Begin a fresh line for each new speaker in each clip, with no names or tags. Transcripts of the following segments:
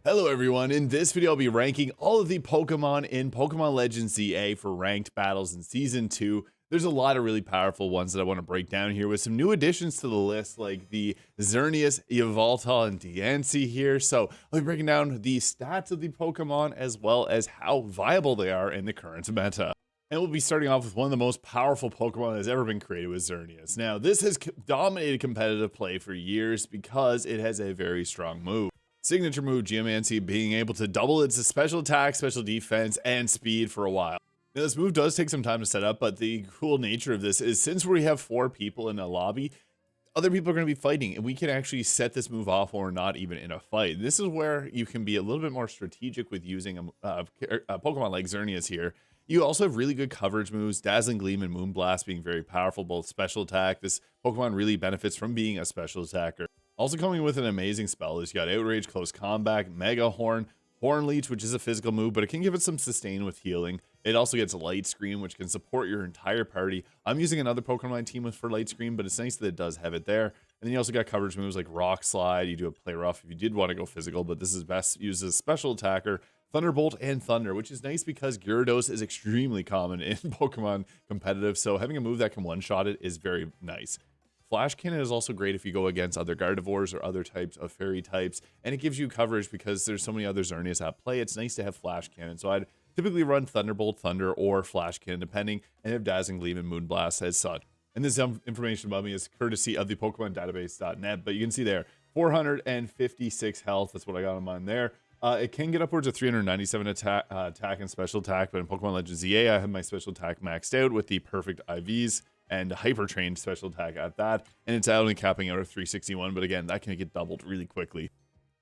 Hello everyone, in this video I'll be ranking all of the Pokemon in Pokemon Legends ZA for ranked battles in Season 2. There's a lot of really powerful ones that I want to break down here with some new additions to the list like the Xerneas, Yveltal, and Diancie here. So I'll be breaking down the stats of the Pokemon as well as how viable they are in the current meta. And we'll be starting off with one of the most powerful Pokemon that's ever been created with Xerneas. Now this has dominated competitive play for years because it has a very strong move. Signature move Geomancy being able to double its special attack, special defense, and speed for a while. Now, this move does take some time to set up, but the cool nature of this is since we have 4 people in a lobby, other people are going to be fighting, and we can actually set this move off or not even in a fight. This is where you can be a little bit more strategic with using a Pokemon like Xerneas here. You also have really good coverage moves, Dazzling, Gleam, and Moonblast being very powerful, both special attack. This Pokemon really benefits from being a special attacker. Also coming with an amazing spell is you got Outrage, Close Combat, Mega Horn, Horn Leech, which is a physical move, but it can give it some sustain with healing. It also gets Light Screen, which can support your entire party. I'm using another Pokemon on my team for Light Screen, but it's nice that it does have it there. And then you also got coverage moves like Rock Slide. You do a Play Rough if you did want to go physical, but this is best used as a special attacker. Thunderbolt and Thunder, which is nice because Gyarados is extremely common in Pokemon competitive, so having a move that can one-shot it is very nice. Flash Cannon is also great if you go against other Gardevoirs or other types of fairy types, and it gives you coverage because there's so many other Xerneas at play. It's nice to have Flash Cannon, so I'd typically run Thunderbolt, Thunder, or Flash Cannon, depending, and have Dazzling Gleam and Moonblast as such. And this information about me is courtesy of the PokemonDatabase.net, but you can see there, 456 health, that's what I got on mine there. It can get upwards of 397 attack and special attack, but in Pokemon Legends ZA, I have my special attack maxed out with the perfect IVs and hyper trained special attack at that, and it's only capping out at 361, but again, that can get doubled really quickly.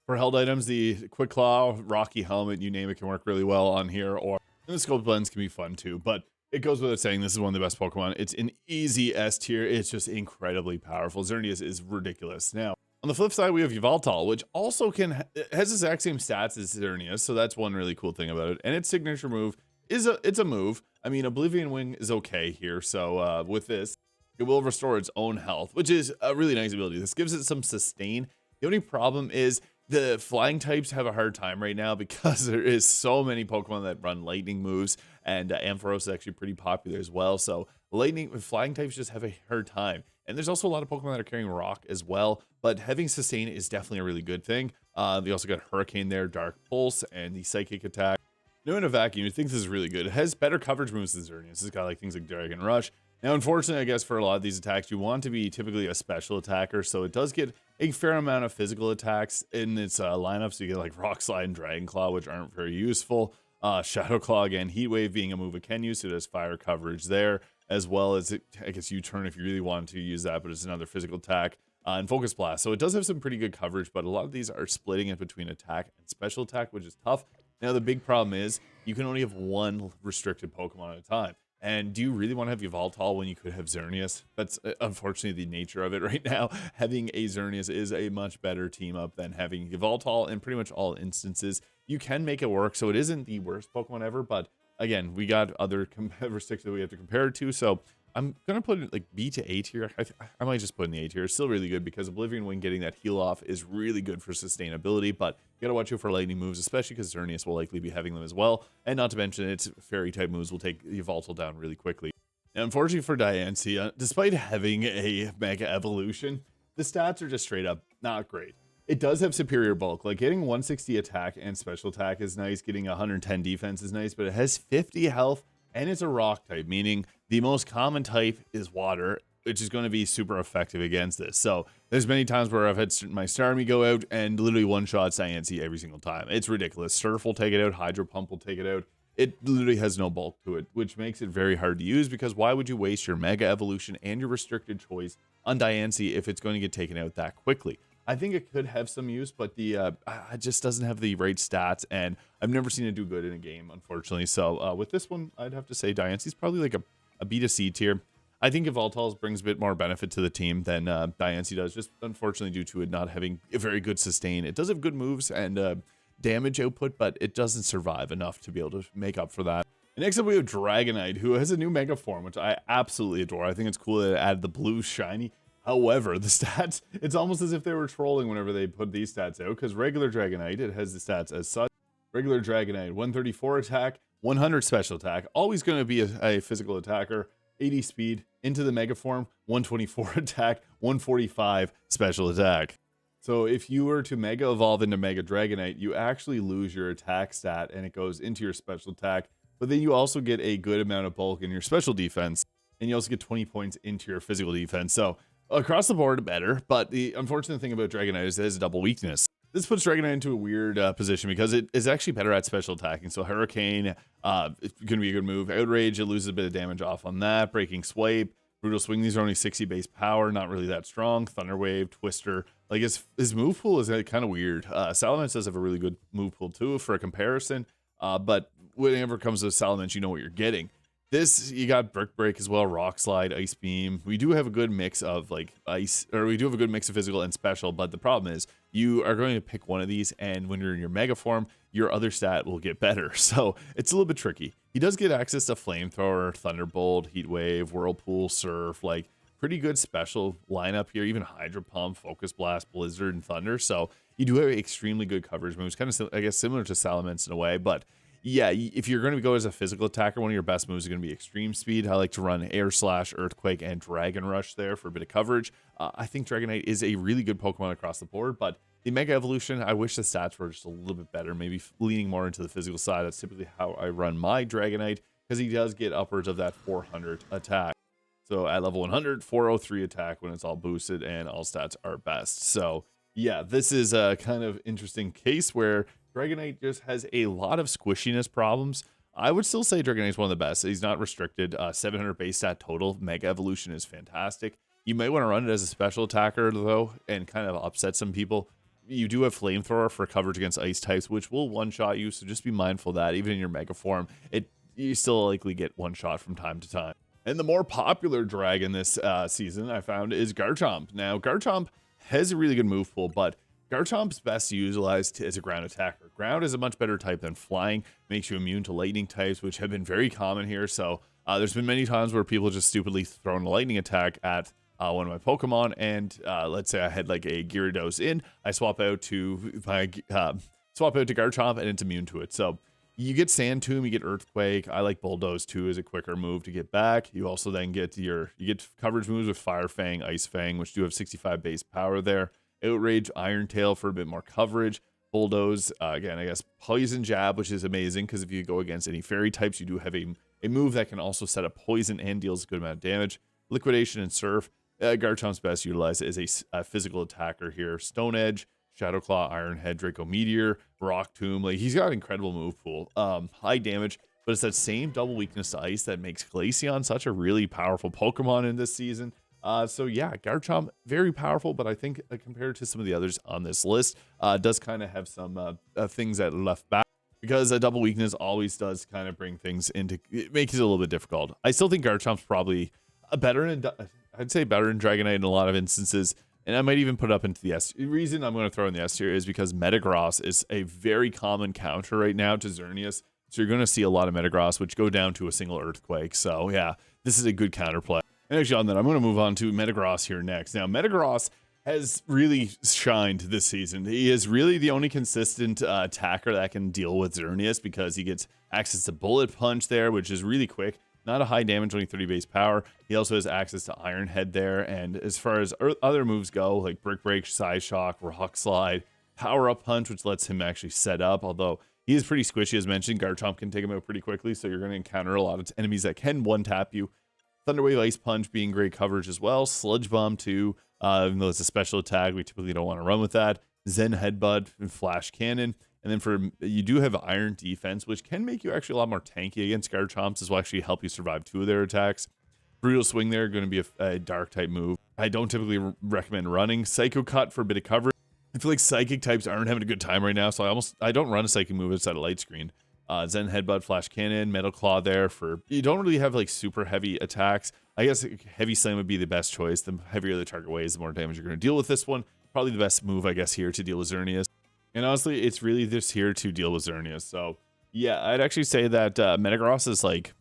For held items, the Quick Claw, Rocky Helmet, you name it, can work really well on here, or the Scope Blends can be fun too, but it goes without saying this is one of the best Pokemon. It's an easy S tier, it's just incredibly powerful. Xerneas is ridiculous. Now, on the flip side, we have Yveltal, which also has the exact same stats as Xerneas, so that's one really cool thing about it, and its signature move it's a move. I mean, Oblivion Wing is okay here. So with this, it will restore its own health, which is a really nice ability. This gives it some sustain. The only problem is the flying types have a hard time right now because there is so many Pokemon that run lightning moves, and Ampharos is actually pretty popular as well. So flying types just have a hard time. And there's also a lot of Pokemon that are carrying Rock as well, but having sustain is definitely a really good thing. They also got Hurricane there, Dark Pulse, and the Psychic Attack. Now in a vacuum, you think this is really good. It has better coverage moves than Xerneas. It's got like things like Dragon Rush. Now, unfortunately, I guess for a lot of these attacks, you want to be typically a special attacker, so it does get a fair amount of physical attacks in its lineup. So you get like Rock Slide and Dragon Claw, which aren't very useful. Shadow Claw again, Heat Wave being a move it can use, so it has fire coverage there, as well as I guess U-Turn if you really wanted to use that, but it's another physical attack. And Focus Blast. So it does have some pretty good coverage, but a lot of these are splitting it between attack and special attack, which is tough. Now, the big problem is you can only have one restricted Pokemon at a time. And do you really want to have Yveltal when you could have Xerneas? That's unfortunately the nature of it right now. Having a Xerneas is a much better team up than having Yveltal in pretty much all instances. You can make it work, so it isn't the worst Pokemon ever, but again, we got other restrictions that we have to compare it to, so I'm going to put it like B to A tier. I might just put in the A tier. It's still really good because Oblivion Wing getting that heal off is really good for sustainability, but you got to watch out for lightning moves, especially because Xerneas will likely be having them as well. And not to mention its fairy type moves will take Yveltal down really quickly. Now, unfortunately for Diancie, despite having a Mega Evolution, the stats are just straight up not great. It does have superior bulk, like getting 160 attack and special attack is nice, getting 110 defense is nice, but it has 50 health. And it's a rock type, meaning the most common type is water, which is going to be super effective against this. So there's many times where I've had my Starmie go out and literally one-shot Diancie every single time. It's ridiculous. Surf will take it out. Hydro Pump will take it out. It literally has no bulk to it, which makes it very hard to use because why would you waste your Mega Evolution and your restricted choice on Diancie if it's going to get taken out that quickly? I think it could have some use, but it just doesn't have the right stats, and I've never seen it do good in a game, unfortunately. So with this one, I'd have to say Diancie's probably like a B to C tier. I think Yveltal brings a bit more benefit to the team than Diancie does, just unfortunately due to it not having a very good sustain. It does have good moves and damage output, but it doesn't survive enough to be able to make up for that. And next up, we have Dragonite, who has a new Mega form, which I absolutely adore. I think it's cool that it added the blue shiny. However, the stats, it's almost as if they were trolling whenever they put these stats out, because regular Dragonite, it has the stats as such. Regular Dragonite, 134 attack, 100 special attack, always going to be a physical attacker, 80 speed, into the Mega Form, 124 attack, 145 special attack. So if you were to Mega Evolve into Mega Dragonite, you actually lose your attack stat and it goes into your special attack, but then you also get a good amount of bulk in your special defense, and you also get 20 points into your physical defense. So across the board, better, but the unfortunate thing about Dragonite is it has a double weakness. This puts Dragonite into a weird position because it is actually better at special attacking. So Hurricane, it's going to be a good move. Outrage, it loses a bit of damage off on that. Breaking Swipe, Brutal Swing, these are only 60 base power, not really that strong. Thunder Wave, Twister, like his move pool is kind of weird. Salamence does have a really good move pool too for a comparison, but whenever it comes to Salamence, you know what you're getting. This, you got Brick Break as well, Rock Slide, Ice Beam. We do have a good mix of like ice, or we do have a good mix of physical and special, but the problem is you are going to pick one of these, and when you're in your Mega Form, your other stat will get better. So it's a little bit tricky. He does get access to Flamethrower, Thunderbolt, Heat Wave, Whirlpool, Surf, like pretty good special lineup here, even Hydro Pump, Focus Blast, Blizzard, and Thunder. So you do have extremely good coverage moves, kind of, I guess, similar to Salamence in a way, but yeah, if you're going to go as a physical attacker, one of your best moves is going to be Extreme Speed. I like to run Air Slash, Earthquake, and Dragon Rush there for a bit of coverage. I think Dragonite is a really good Pokemon across the board, but the Mega Evolution, I wish the stats were just a little bit better, maybe leaning more into the physical side. That's typically how I run my Dragonite, because he does get upwards of that 400 attack. So at level 100, 403 attack when it's all boosted and all stats are best. So yeah, this is a kind of interesting case where Dragonite just has a lot of squishiness problems. I would still say Dragonite is one of the best. He's not restricted. 700 base stat total. Mega Evolution is fantastic. You might want to run it as a special attacker, though, and kind of upset some people. You do have Flamethrower for coverage against ice types, which will one-shot you, so just be mindful of that. Even in your Mega Form, you still likely get one-shot from time to time. And the more popular dragon this season, I found, is Garchomp. Now, Garchomp has a really good move pool, but Garchomp's best utilized as a ground attacker. Ground is a much better type than flying, makes you immune to lightning types, which have been very common here. So there's been many times where people just stupidly thrown a lightning attack at one of my Pokemon, and let's say I had like a Gyarados in, I swap out to Garchomp, and it's immune to it. So you get Sand Tomb, you get Earthquake. I like Bulldoze too as a quicker move to get back. You also then get coverage moves with Fire Fang, Ice Fang, which do have 65 base power there. Outrage, Iron Tail for a bit more coverage. Bulldoze, again, I guess Poison Jab, which is amazing because if you go against any fairy types, you do have a move that can also set up poison and deals a good amount of damage. Liquidation and Surf. Garchomp's best utilized as a physical attacker here. Stone Edge, Shadow Claw, Iron Head, Draco Meteor, Rock Tomb. Like, he's got an incredible move pool. High damage, but it's that same double weakness to ice that makes Glaceon such a really powerful Pokemon in this season. So yeah, Garchomp, very powerful, but I think compared to some of the others on this list, does kind of have some things that left back, because a double weakness always does kind of bring things into, it makes it a little bit difficult. I still think Garchomp's probably I'd say better in Dragonite in a lot of instances, and I might even put it up into the S. The reason I'm going to throw in the S tier is because Metagross is a very common counter right now to Xerneas, so you're going to see a lot of Metagross, which go down to a single Earthquake. So yeah, this is a good counterplay. And actually on that, I'm going to move on to Metagross here next. Now, Metagross has really shined this season. He is really the only consistent attacker that can deal with Xerneas, because he gets access to Bullet Punch there, which is really quick. Not a high damage, only 30 base power. He also has access to Iron Head there. And as far as other moves go, like Brick Break, Side Shock, Rock Slide, Power Up Punch, which lets him actually set up, although he is pretty squishy, as mentioned. Garchomp can take him out pretty quickly, so you're going to encounter a lot of enemies that can one-tap you. Thunder Wave, Ice Punch being great coverage as well. Sludge Bomb too, even though it's a special attack, we typically don't want to run with that. Zen Headbutt and Flash Cannon. And then you do have Iron Defense, which can make you actually a lot more tanky against Garchomps. This will actually help you survive 2 of their attacks. Brutal Swing there, going to be a dark type move. I don't typically recommend running. Psycho Cut for a bit of coverage. I feel like psychic types aren't having a good time right now, so I don't run a psychic move outside of Light Screen. Zen Headbutt, Flash Cannon, Metal Claw there for, you don't really have like super heavy attacks. I guess Heavy Slam would be the best choice. The heavier the target weighs, the more damage you're going to deal with this one. Probably the best move, I guess, here to deal with Xerneas. And honestly, it's really just here to deal with Xerneas. So yeah, I'd actually say that Metagross is like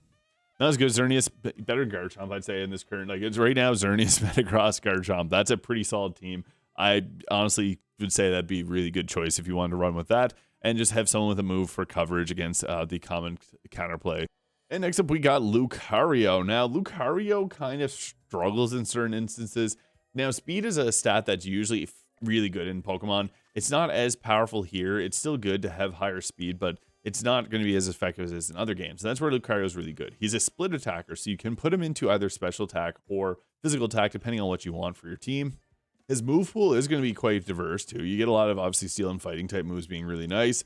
Not as good as Xerneas, better than Garchomp, I'd say, in this current. Like, it's right now, Xerneas, Metagross, Garchomp. That's a pretty solid team. I honestly would say that'd be a really good choice if you wanted to run with that and just have someone with a move for coverage against the common counterplay. And next up, we got Lucario. Now, Lucario kind of struggles in certain instances. Now, speed is a stat that's usually really good in Pokemon. It's not as powerful here. It's still good to have higher speed, but it's not going to be as effective as in other games. And that's where Lucario is really good. He's a split attacker, so you can put him into either special attack or physical attack, depending on what you want for your team. His move pool is going to be quite diverse, too. You get a lot of, obviously, steel and fighting type moves being really nice.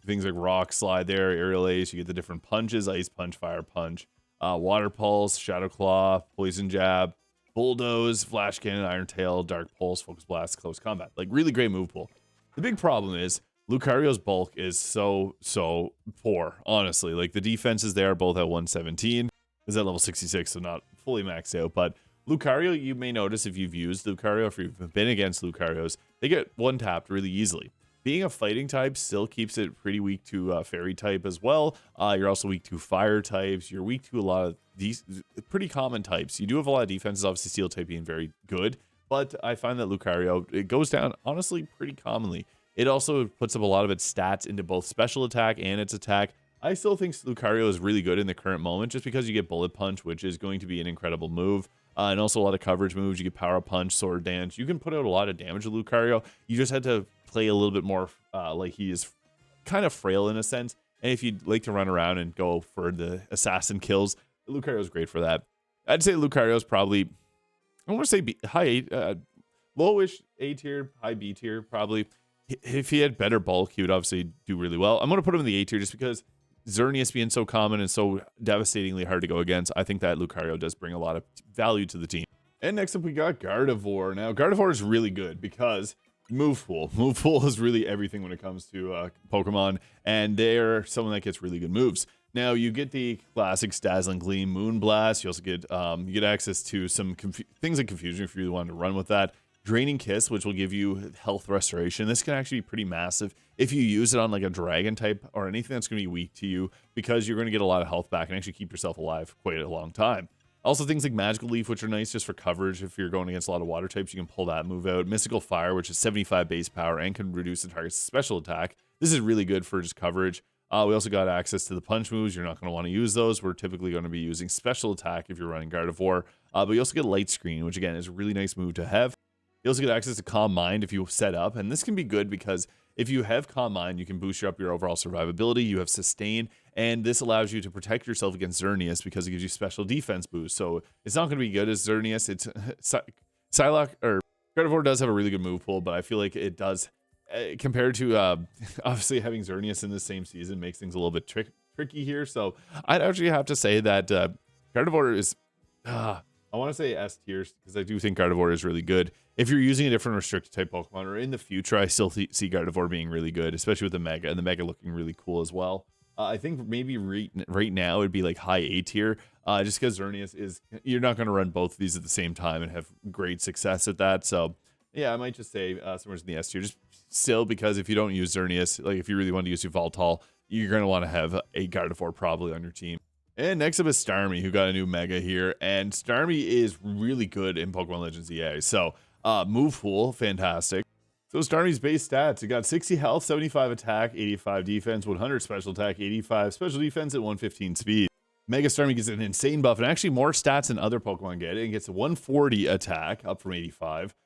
Things like Rock Slide there, Aerial Ace. You get the different punches, Ice Punch, Fire Punch, Water Pulse, Shadow Claw, Poison Jab, Bulldoze, Flash Cannon, Iron Tail, Dark Pulse, Focus Blast, Close Combat. Like, really great move pool. The big problem is Lucario's bulk is so poor, honestly. Like, the defenses there are both at 117. Is at level 66, so not fully maxed out. But Lucario, you may notice if you've used Lucario, if you've been against Lucarios, they get one-tapped really easily. Being a fighting type still keeps it pretty weak to fairy type as well. You're also weak to fire types. You're weak to a lot of these pretty common types. You do have a lot of defenses, obviously steel type being very good. But I find that Lucario, it goes down, honestly, pretty commonly. It also puts up a lot of its stats into both special attack and its attack. I still think Lucario is really good in the current moment just because you get Bullet Punch, which is going to be an incredible move. And also a lot of coverage moves. You get Power Punch, Sword Dance. You can put out a lot of damage with Lucario. You just had to play a little bit more like he is kind of frail in a sense. And if you'd like to run around and go for the assassin kills, Lucario is great for that. I'd say Lucario is probably, I want to say lowish A tier, high B tier, probably. If he had better bulk, he would obviously do really well. I'm going to put him in the A tier just because Xerneas being so common and so devastatingly hard to go against, I think that Lucario does bring a lot of value to the team. And next up, we got Gardevoir. Now, Gardevoir is really good because move pool. Move pool is really everything when it comes to Pokemon, and they're someone that gets really good moves. Now, you get the classics, Dazzling, Gleam, Moonblast. You also get access to some things like Confusion if you really wanted to run with that. Draining Kiss, which will give you health restoration. This can actually be pretty massive if you use it on like a dragon type or anything that's going to be weak to you, because you're going to get a lot of health back and actually keep yourself alive quite a long time. Also, things like Magical Leaf, which are nice just for coverage. If you're going against a lot of water types, you can pull that move out. Mystical Fire, which is 75 base power and can reduce the target's special attack. This is really good for just coverage. We also got access to the punch moves. You're not going to want to use those. We're typically going to be using special attack if you're running Gardevoir. But you also get Light Screen, which again is a really nice move to have. You also get access to Calm Mind if you set up, and this can be good because if you have Calm Mind, you can boost up your overall survivability. You have Sustain, and this allows you to protect yourself against Xerneas because it gives you special defense boost. So it's not going to be good as Xerneas. It's Psylocke or Gardevoir does have a really good move pool, but I feel like it does compared to obviously having Xerneas in the same season makes things a little bit tricky here. So I'd actually have to say that Gardevoir is. I want to say S tier because I do think Gardevoir is really good. If you're using a different restricted type Pokemon or in the future, I still see Gardevoir being really good, especially with the Mega, and the Mega looking really cool as well. I think maybe right now it'd be like high A tier, just because Xerneas is, you're not going to run both of these at the same time and have great success at that. So yeah, I might just say somewhere in the S tier, just still because if you don't use Xerneas, like if you really want to use Yveltal, you're going to want to have a Gardevoir probably on your team. And next up is Starmie, who got a new Mega here. And Starmie is really good in Pokemon Legends EA. So, move pool, fantastic. So, Starmie's base stats, it got 60 health, 75 attack, 85 defense, 100 special attack, 85 special defense, and 115 speed. Mega Starmie gets an insane buff, and actually more stats than other Pokemon get. It gets a 140 attack, up from 85.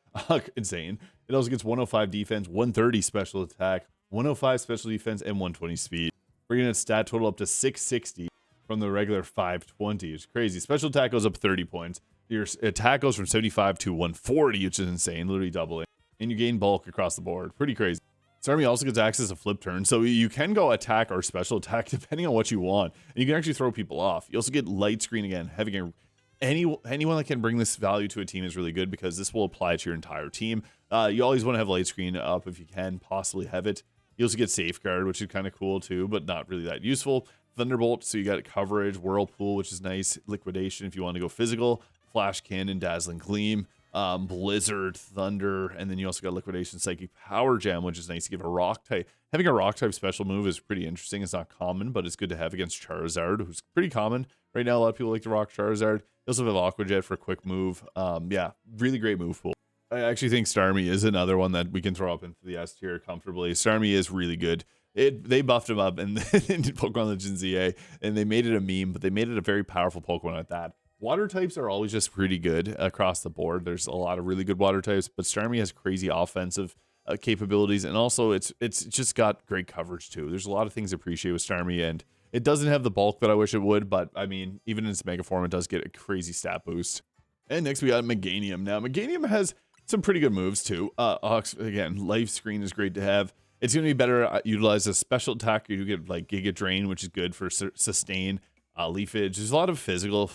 Insane. It also gets 105 defense, 130 special attack, 105 special defense, and 120 speed. Bringing its stat total up to 660. From the regular 520. It's crazy. Special attack goes up 30 points. Your attack goes from 75 to 140, which is insane, literally doubling. And you gain bulk across the board. Pretty crazy. Starmie also gets access to flip turn, so you can go attack or special attack depending on what you want. And you can actually throw people off. You also get light screen again. Having anyone that can bring this value to a team is really good because this will apply to your entire team. You always want to have light screen up if you can possibly have it. You also get Safeguard, which is kind of cool too, but not really that useful. Thunderbolt, so you got coverage. Whirlpool, which is nice. Liquidation if you want to go physical. Flash Cannon, Dazzling Gleam. Blizzard, Thunder, and then you also got Liquidation, Psychic Power Gem, which is nice to give a rock type. Having a rock type special move is pretty interesting. It's not common, but it's good to have against Charizard, who's pretty common. Right now, a lot of people like to rock Charizard. You also have Aqua Jet for a quick move. Yeah, really great move pool. I actually think Starmie is another one that we can throw up into the S tier comfortably. Starmie is really good. They buffed him up in Pokemon Legends ZA, and they made it a meme, but they made it a very powerful Pokemon at that. Water types are always just pretty good across the board. There's a lot of really good water types, but Starmie has crazy offensive capabilities, and also it's just got great coverage too. There's a lot of things to appreciate with Starmie, and it doesn't have the bulk that I wish it would, but I mean, even in its mega form, it does get a crazy stat boost. And next we got Meganium. Now, Meganium has some pretty good moves too. Again, Life Screen is great to have. It's going to be better utilize a special attack. You do get like Giga Drain, which is good for sustain, Leafage. There's a lot of physical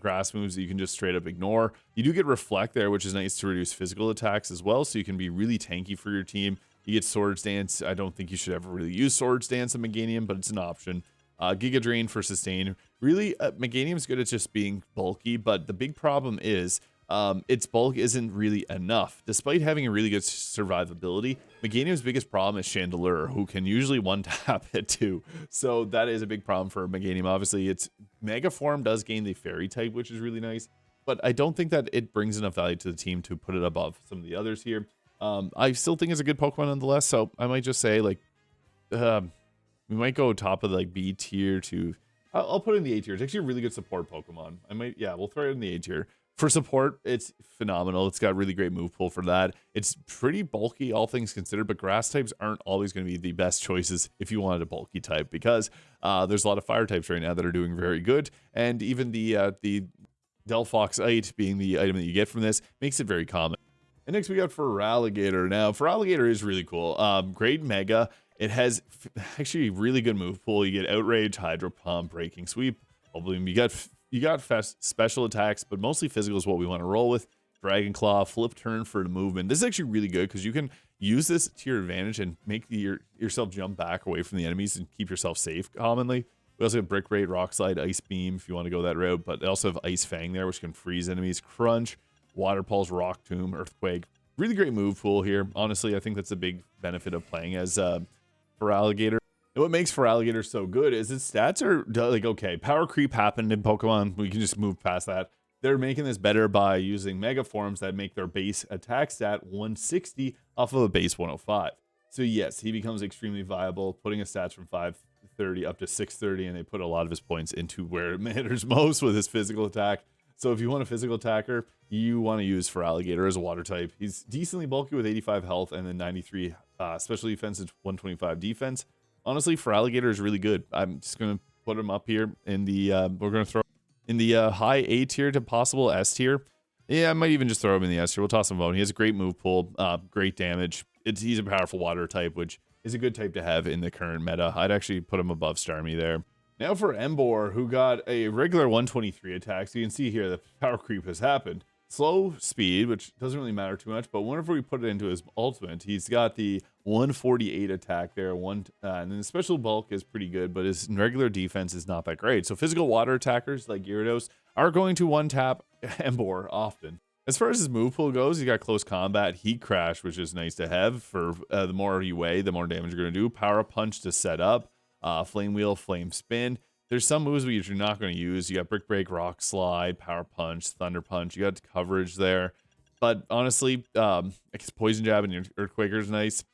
grass moves that you can just straight up ignore. You do get Reflect there, which is nice to reduce physical attacks as well, so you can be really tanky for your team. You get Swords Dance. I don't think you should ever really use Swords Dance in Meganium, but it's an option. Giga Drain for sustain. Really, Meganium's good at just being bulky, but the big problem is its bulk isn't really enough. Despite having a really good survivability, Meganium's biggest problem is Chandelure, who can usually one-tap it too. So that is a big problem for Meganium. Obviously, its Mega Form does gain the Fairy type, which is really nice, but I don't think that it brings enough value to the team to put it above some of the others here. I still think it's a good Pokemon nonetheless, so I might just say, like, we might go top of, like, B tier to... I'll put it in the A tier. It's actually a really good support Pokemon. We'll throw it in the A tier. For support, it's phenomenal. It's got really great move pool for that. It's pretty bulky, all things considered, but grass types aren't always going to be the best choices if you wanted a bulky type, because there's a lot of fire types right now that are doing very good, and even the Delphoxite being the item that you get from this makes it very common. And next we got Feraligatr. Now, Feraligatr is really cool. Great Mega. It has actually really good move pool. You get Outrage, Hydro Pump, Breaking Sweep. You got special attacks, but mostly physical is what we want to roll with. Dragon Claw, Flip Turn for the movement. This is actually really good because you can use this to your advantage and make yourself jump back away from the enemies and keep yourself safe commonly. We also have Brick Raid, Rock Slide, Ice Beam if you want to go that route, but they also have Ice Fang there, which can freeze enemies. Crunch, Water Pulse, Rock Tomb, Earthquake. Really great move pool here. Honestly, I think that's a big benefit of playing as Feraligatr. And what makes Feraligatr so good is its stats are like, okay, power creep happened in Pokemon. We can just move past that. They're making this better by using Mega Forms that make their base attack stat 160 off of a base 105. So yes, he becomes extremely viable, putting his stats from 530 up to 630, and they put a lot of his points into where it matters most with his physical attack. So if you want a physical attacker, you want to use Feraligatr as a water type. He's decently bulky with 85 health and then 93 special defense and 125 defense. Honestly, Feraligatr is really good. I'm just going to put him up here in the, we're going to throw in the high A tier to possible S tier. Yeah, I might even just throw him in the S tier. We'll toss him out. He has a great move pool, great damage. He's a powerful water type, which is a good type to have in the current meta. I'd actually put him above Starmie there. Now for Emboar, who got a regular 123 attack. So you can see here the power creep has happened. Slow speed, which doesn't really matter too much, but whenever we put it into his ultimate, he's got the 148 attack there, and then the special bulk is pretty good, but his regular defense is not that great. So physical water attackers like Gyarados are going to one-tap Emboar often. As far as his move pool goes, he's got close combat, Heat Crash, which is nice to have for the more you weigh, the more damage you're going to do. Power Punch to set up, Flame Wheel, Flame Spin. There's some moves which you're not going to use. You got Brick Break, Rock Slide, Power Punch, Thunder Punch. You got coverage there. But honestly, I guess Poison Jab and your Earthquaker is nice.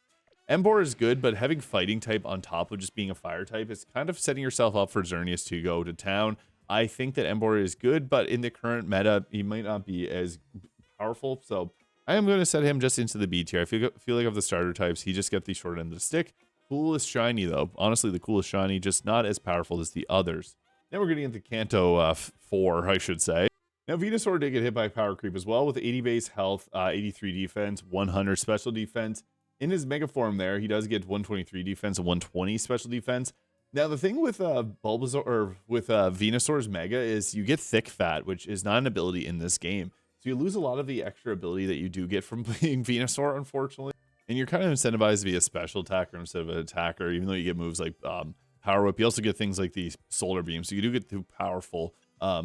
Emboar is good, but having Fighting type on top of just being a Fire type is kind of setting yourself up for Xerneas to go to town. I think that Emboar is good, but in the current meta, he might not be as powerful. So I am going to set him just into the B tier. I feel like of the starter types, he just gets the short end of the stick. Coolest shiny though. Honestly, the coolest shiny, just not as powerful as the others. Now we're getting into Kanto 4, I should say. Now Venusaur did get hit by power creep as well with 80 base health, 83 defense, 100 special defense. In his mega form there, he does get 123 defense and 120 special defense. Now the thing with Bulbasaur or with Venusaur's mega is you get thick fat, which is not an ability in this game. So you lose a lot of the extra ability that you do get from playing Venusaur, unfortunately. And you're kind of incentivized to be a special attacker instead of an attacker, even though you get moves like Power Whip. You also get things like the Solar Beam. So you do get the powerful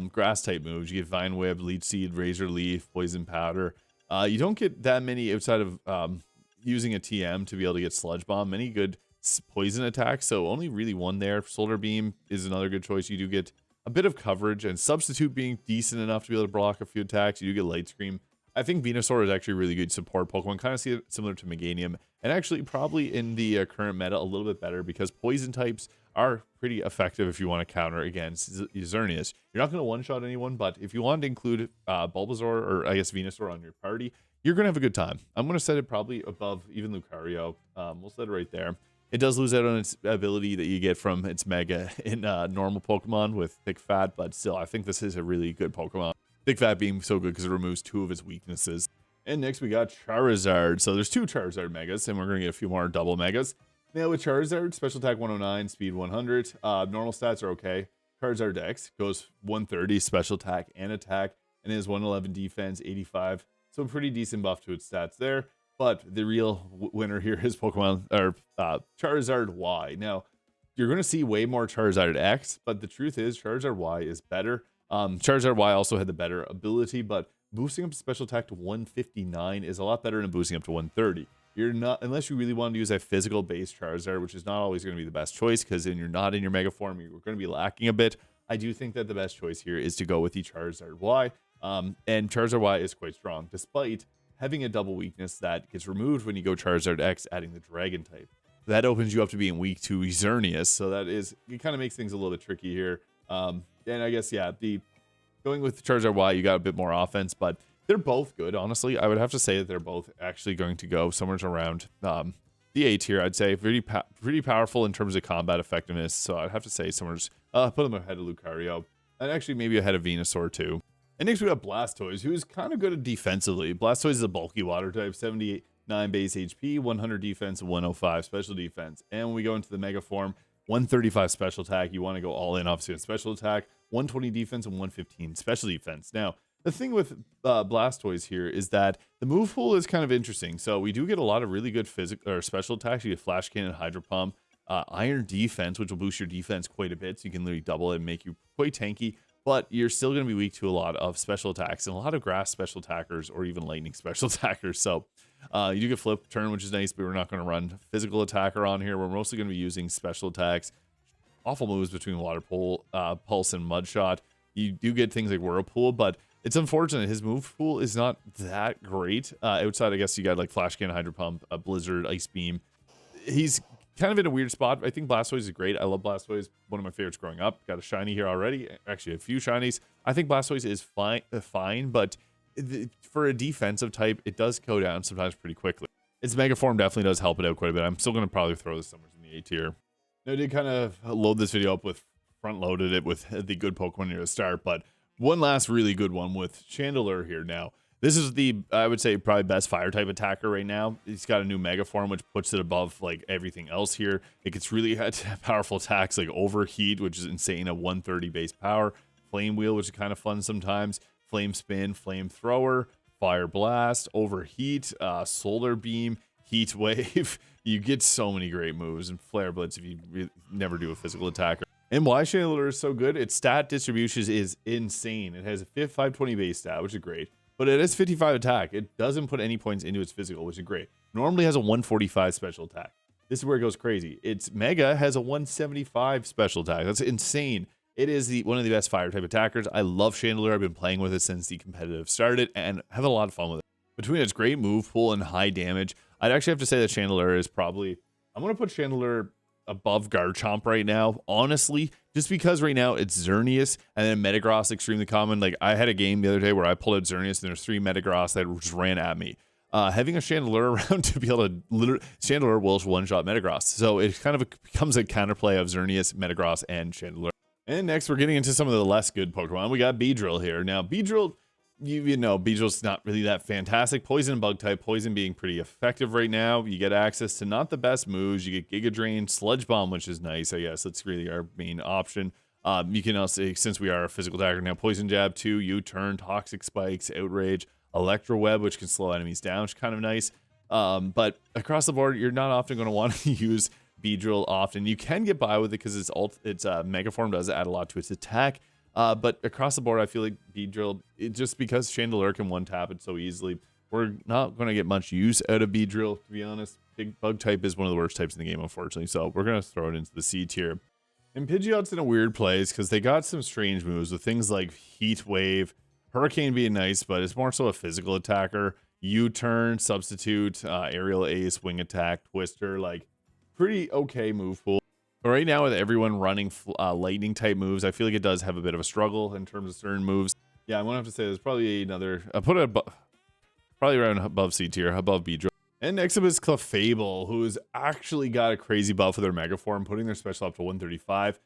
grass type moves. You get Vine Whip, Leech Seed, Razor Leaf, Poison Powder. You don't get that many outside of using a TM to be able to get Sludge Bomb. Many good poison attacks, so only really one there. Solar Beam is another good choice. You do get a bit of coverage, and Substitute being decent enough to be able to block a few attacks. You do get Light Scream. I think Venusaur is actually a really good support Pokemon. Kind of see it similar to Meganium, and actually probably in the current meta a little bit better because poison types are pretty effective if you want to counter against Xerneas. You're not going to one-shot anyone, but if you want to include Bulbasaur or I guess Venusaur on your party, you're going to have a good time. I'm going to set it probably above even Lucario. We'll set it right there. It does lose out on its ability that you get from its Mega in normal Pokemon with Thick Fat, but still, I think this is a really good Pokemon. Thick Fat being so good because it removes 2 of its weaknesses. And next we got Charizard. So there's 2 Charizard Megas, and we're going to get a few more double Megas. Now with Charizard, Special Attack 109, Speed 100. Normal stats are okay. Charizard Dex goes 130, Special Attack and Attack, and is 111 Defense, 85. So a pretty decent buff to its stats there. But the real winner here is Charizard Y. Now, you're going to see way more Charizard X, but the truth is Charizard Y is better. Charizard Y also had the better ability, but boosting up special attack to 159 is a lot better than boosting up to 130. You're not, unless you really want to use a physical based Charizard, which is not always going to be the best choice because then you're not in your mega form, you're going to be lacking a bit. I do think that the best choice here is to go with the Charizard Y, and Charizard Y is quite strong, despite having a double weakness that gets removed when you go Charizard X, adding the Dragon type. That opens you up to being weak to Xerneas, so that is, it kind of makes things a little bit tricky here. And I guess, yeah, going with Charizard Y, you got a bit more offense, but they're both good, honestly. I would have to say that they're both actually going to go somewhere around the A tier, I'd say. Pretty powerful in terms of combat effectiveness, so I'd have to say somewhere put them ahead of Lucario, and actually maybe ahead of Venusaur too. And next we got Blastoise, who is kind of good defensively. Blastoise is a bulky water type, 79 base HP, 100 defense, 105 special defense. And when we go into the Mega Form, 135 special attack. You want to go all in, obviously, on special attack, 120 defense, and 115 special defense. Now, the thing with Blastoise here is that the move pool is kind of interesting. So we do get a lot of really good physical or special attacks. You get Flash Cannon, Hydro Pump, Iron Defense, which will boost your defense quite a bit. So you can literally double it and make you quite tanky. But you're still going to be weak to a lot of special attacks and a lot of grass special attackers or even lightning special attackers. So you do get Flip Turn, which is nice, but we're not going to run physical attacker on here. We're mostly going to be using special attacks. Awful moves between Water Pulse and Mud Shot. You do get things like Whirlpool, but it's unfortunate. His move pool is not that great. Outside, I guess you got like Flash Cannon, Hydro Pump, Blizzard, Ice Beam. He's kind of in a weird spot. I think Blastoise is great. I love Blastoise. One of my favorites growing up. Got a shiny here already. Actually, a few shinies. I think Blastoise is fine, but for a defensive type, it does go down sometimes pretty quickly. Its Mega Form definitely does help it out quite a bit. I'm still going to probably throw this somewhere in the A tier. Now, I did kind of load this video up with front-loaded it with the good Pokemon near the start, but one last really good one with Chandelure here now. This is the, I would say, probably best fire-type attacker right now. He's got a new Mega Form, which puts it above, like, everything else here. It gets really powerful attacks, like Overheat, which is insane at 130 base power. Flame Wheel, which is kind of fun sometimes. Flame Spin, Flamethrower, Fire Blast, Overheat, Solar Beam, Heat Wave. You get so many great moves, and Flare Blitz if you never do a physical attacker. And why Chandelure is so good, its stat distribution is insane. It has a 520 base stat, which is great. But it has 55 attack. It doesn't put any points into its physical, which is great. Normally has a 145 special attack. This is where it goes crazy. Its Mega has a 175 special attack. That's insane. It is one of the best fire type attackers. I love Chandelure. I've been playing with it since the competitive started and having a lot of fun with it. Between its great move pool and high damage, I'd actually have to say that Chandelure is probably, I'm going to put Chandelure above Garchomp right now, honestly, just because right now it's Xerneas and then Metagross extremely common. Like, I had a game the other day where I pulled out Xerneas and there's 3 Metagross that just ran at me. Having a Chandelure around to be able to Chandelure will one-shot Metagross. So it kind of becomes a counterplay of Xerneas, Metagross, and Chandelure. And next, we're getting into some of the less good Pokemon. We got Beedrill here. Now, Beedrill, you know, Beedrill's not really that fantastic. Poison and Bug type. Poison being pretty effective right now. You get access to not the best moves. You get Giga Drain, Sludge Bomb, which is nice, I guess. That's really our main option. You can also, since we are a physical attacker now, Poison Jab 2, U-Turn, Toxic Spikes, Outrage, Electro Web, which can slow enemies down, which is kind of nice. But across the board, you're not often going to want to use Beedrill often. You can get by with it because its Mega Form does add a lot to its attack. But across the board, I feel like Beedrill, just because Chandelure can one-tap it so easily, we're not going to get much use out of Beedrill, to be honest. Big Bug type is one of the worst types in the game, unfortunately. So we're going to throw it into the C tier. And Pidgeot's in a weird place because they got some strange moves with things like Heat Wave, Hurricane being nice, but it's more so a physical attacker. U-turn, substitute, aerial ace, wing attack, twister, like pretty okay move pool. But right now with everyone running lightning type moves, I feel like it does have a bit of a struggle in terms of certain moves. Yeah, I'm gonna have to say there's probably another, put it probably around above C tier, above Beedrill. And next up is Clefable, who's actually got a crazy buff with their Mega Form, putting their special up to 135.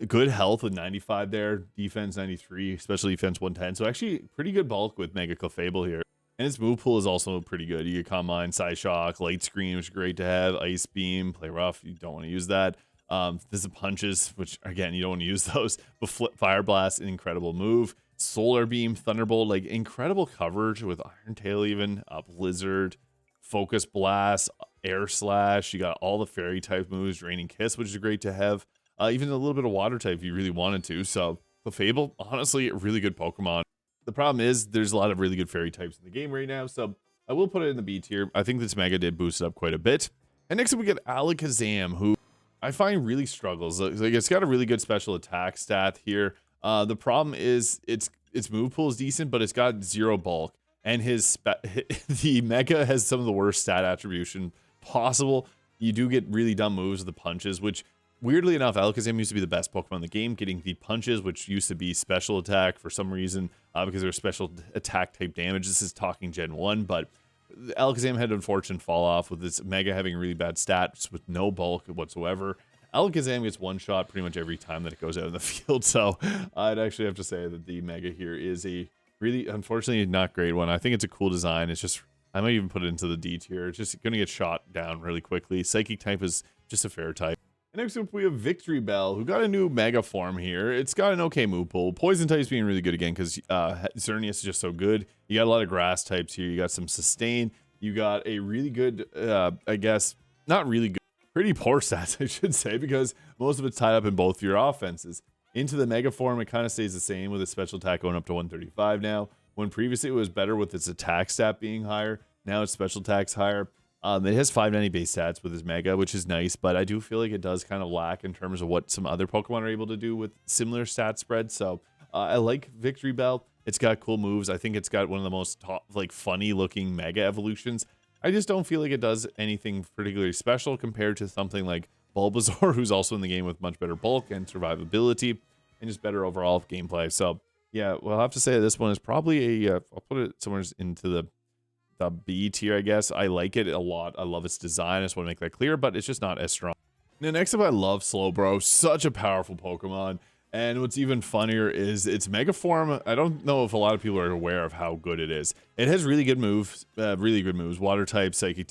Good health with 95 there, defense 93, special defense 110. So actually pretty good bulk with Mega Clefable here. And its move pool is also pretty good. You get Calm Mind, Side Shock, Light Screen, which is great to have, Ice Beam, Play Rough, you don't want to use that. There's punches, which again, you don't want to use those, but Fire Blast, an incredible move. Solar Beam, Thunderbolt, like incredible coverage with Iron Tail even, Blizzard, Focus Blast, Air Slash. You got all the fairy type moves, Draining Kiss, which is great to have. Even a little bit of water type if you really wanted to. So Clefable, honestly, a really good Pokemon. The problem is there's a lot of really good fairy types in the game right now, so I will put it in the B tier. I think this Mega did boost it up quite a bit. And next up we get Alakazam, who I find really struggles. Like it's got a really good special attack stat here. The problem is its move pool is decent, but it's got 0 bulk. And the Mega has some of the worst stat attribution possible. You do get really dumb moves with the punches, which weirdly enough, Alakazam used to be the best Pokemon in the game, getting the punches, which used to be special attack for some reason, because they're special attack type damage. This is talking Gen 1, but Alakazam had an unfortunate fall off with this Mega having really bad stats with no bulk whatsoever. Alakazam gets one shot pretty much every time that it goes out in the field, so I'd actually have to say that the Mega here is a really, unfortunately, not great one. I think it's a cool design. It's just, I might even put it into the D tier. It's just going to get shot down really quickly. Psychic type is just a fair type. And next up, we have Victreebel, who got a new Mega Form here. It's got an okay move pool. Poison type's being really good again because Xerneas is just so good. You got a lot of grass types here. You got some sustain. You got a really good, I guess, not really good, pretty poor stats, I should say, because most of it's tied up in both of your offenses. Into the Mega Form, it kind of stays the same with its special attack going up to 135 now. When previously it was better with its attack stat being higher, now its special attack's higher. It has 590 base stats with its Mega, which is nice, but I do feel like it does kind of lack in terms of what some other Pokemon are able to do with similar stat spreads. So I like Victreebel. It's got cool moves. I think it's got one of the most funny looking Mega evolutions. I just don't feel like it does anything particularly special compared to something like Bulbasaur, who's also in the game with much better bulk and survivability and just better overall gameplay. So yeah, we'll have to say this one is probably I'll put it somewhere into the B tier, I guess. I like it a lot. I love its design. I just want to make that clear, but it's just not as strong. Now, next up, I love Slowbro. Such a powerful Pokemon. And what's even funnier is its Mega Form. I don't know if a lot of people are aware of how good it is. It has really good moves, Water type, Psychic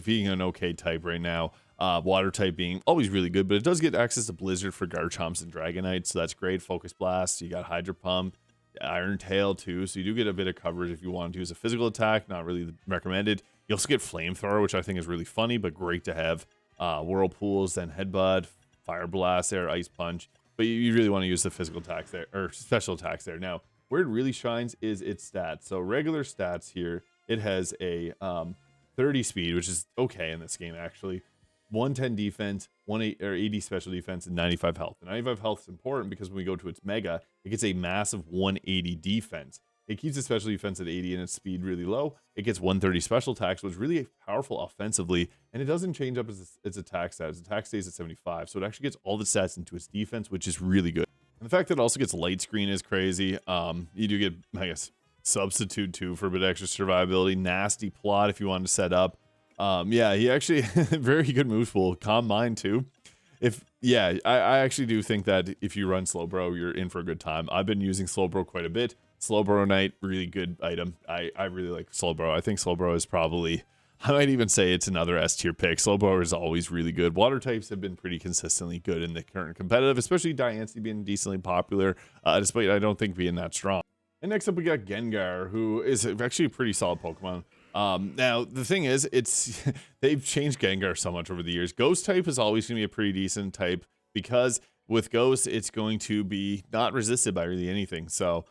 being an okay type right now. Water type being always really good, but it does get access to Blizzard for Garchomps and Dragonite, so that's great. Focus Blast, you got Hydro Pump, Iron Tail too, so you do get a bit of coverage if you want to use a physical attack, not really recommended. You also get Flamethrower, which I think is really funny, but great to have. Whirlpools, then Headbutt, Fire Blast there, Ice Punch, but you really want to use the physical attacks there, or special attacks there. Now, where it really shines is its stats. So regular stats here, it has a 30 speed, which is okay in this game actually. 110 defense, 80 special defense, and 95 health. And 95 health is important because when we go to its Mega, it gets a massive 180 defense. It keeps its special defense at 80 and its speed really low. It gets 130 special attacks, which is really powerful offensively, and it doesn't change up its attack stats. Its attack stays at 75, so it actually gets all the stats into its defense, which is really good. And the fact that it also gets Light Screen is crazy. You do get, I guess, Substitute too for a bit of extra survivability. Nasty Plot if you want to set up. Yeah, he actually very good move pool. Calm Mind too. I actually do think that if you run Slowbro, you're in for a good time. I've been using Slowbro quite a bit. Slowbro Knight, really good item. I really like Slowbro. I think Slowbro is probably, I might even say it's another S tier pick. Slowbro is always really good. Water types have been pretty consistently good in the current competitive, especially Diancie being decently popular, despite I don't think being that strong. And next up we got Gengar, who is actually a pretty solid Pokemon. Now the thing is, they've changed Gengar so much over the years. Ghost type is always going to be a pretty decent type because with Ghost, it's going to be not resisted by really anything. So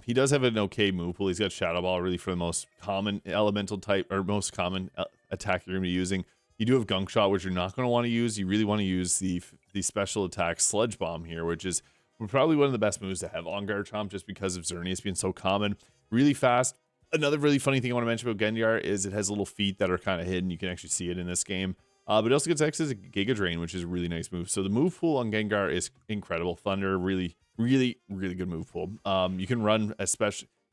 he does have an okay move pool. He's got Shadow Ball really for the most common elemental type or most common attack you're going to be using. You do have Gunk Shot, which you're not going to want to use. You really want to use the special attack Sludge Bomb here, which is probably one of the best moves to have on Garchomp just because of Xerneas being so common. Really fast. Another really funny thing I want to mention about Gengar is it has little feet that are kind of hidden. You can actually see it in this game. But it also gets access to Giga Drain, which is a really nice move. So the move pool on Gengar is incredible. Thunder, really good move pool. You can run